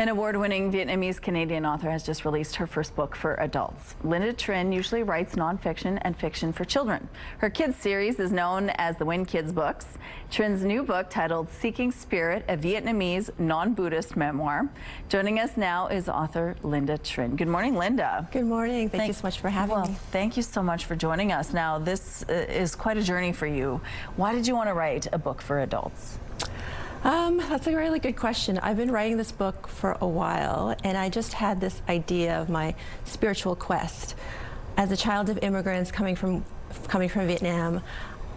An award-winning Vietnamese-Canadian author has just released her first book for adults. Linda Trinh usually writes nonfiction and fiction for children. Her kids series is known as the Win Kids books. Trinh's new book, titled Seeking Spirit, a Vietnamese non-Buddhist memoir. Joining us now is author Linda Trinh. Good morning, Linda. Good morning. Thank you so much for having me. Thank you so much for joining us. Now, this is quite a journey for you. Why did you want to write a book for adults? That's a really good question. I've been writing this book for a while, and I just had this idea of my spiritual quest. As a child of immigrants coming from Vietnam,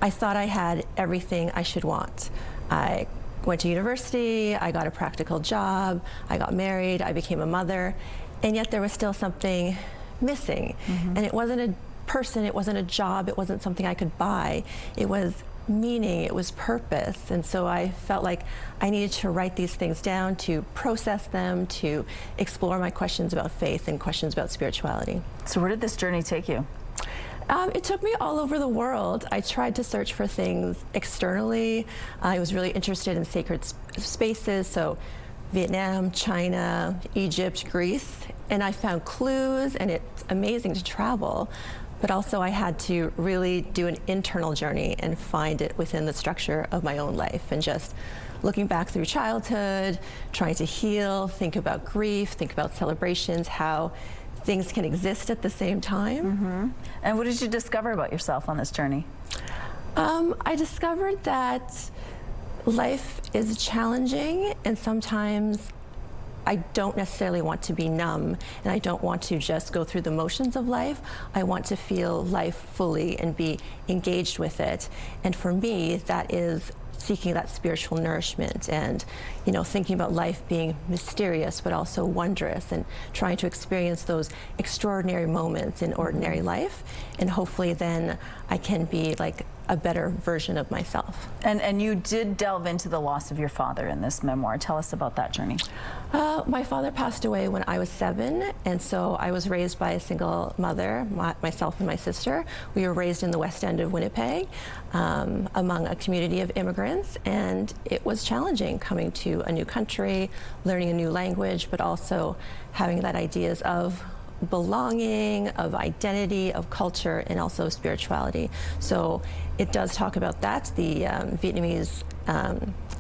I thought I had everything I should want. I went to university, I got a practical job, I got married, I became a mother, and yet there was still something missing. And it wasn't a person, it wasn't a job, it wasn't something I could buy. It was meaning, it was purpose. And so I felt like I needed to write these things down, to process them, to explore my questions about faith and questions about spirituality. So where did this journey take you? It took me all over the world. I tried to search for things externally. I was really interested in sacred spaces, so Vietnam, China, Egypt, Greece, and I found clues, and it's amazing to travel. But also I had to really do an internal journey and find it within the structure of my own life, and just looking back through childhood, trying to heal, think about grief, think about celebrations, how things can exist at the same time. And what did you discover about yourself on this journey? I discovered that life is challenging, and sometimes I don't necessarily want to be numb, and I don't want to just go through the motions of life. I want to feel life fully and be engaged with it. And for me, that is seeking that spiritual nourishment, and thinking about life being mysterious but also wondrous, and trying to experience those extraordinary moments in ordinary life, and hopefully then I can be like a better version of myself. And you did delve into the loss of your father in this memoir. Tell us about that journey. My father passed away when I was 7, and so I was raised by a single mother, myself and my sister. We were raised in the West End of Winnipeg, among a community of immigrants, and it was challenging coming to a new country, learning a new language, but also having that ideas of belonging, of identity, of culture, and also spirituality. So it does talk about that, the Vietnamese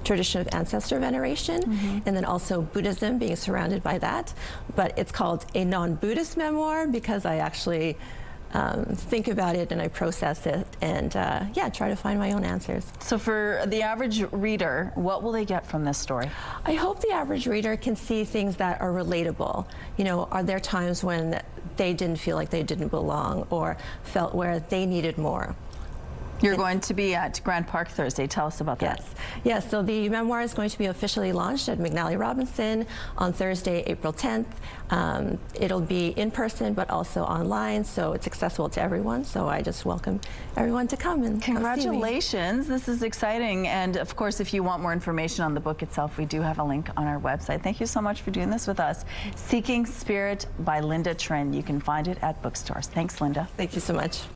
tradition of ancestor veneration, and then also Buddhism, being surrounded by that. But it's called a non-Buddhist memoir because I actually think about it and I process it, and try to find my own answers. So for the average reader, what will they get from this story? I hope the average reader can see things that are relatable. Are there times when they didn't feel like they didn't belong, or felt where they needed more? You're going to be at Grand Park Thursday. Tell us about that. Yes, so the memoir is going to be officially launched at McNally Robinson on Thursday, April 10th. It'll be in person, but also online, so it's accessible to everyone. So I just welcome everyone to come and congratulations. This is exciting. And of course, if you want more information on the book itself, we do have a link on our website. Thank you so much for doing this with us. Seeking Spirit by Linda Trinh. You can find it at bookstores. Thanks, Linda. Thank you so much.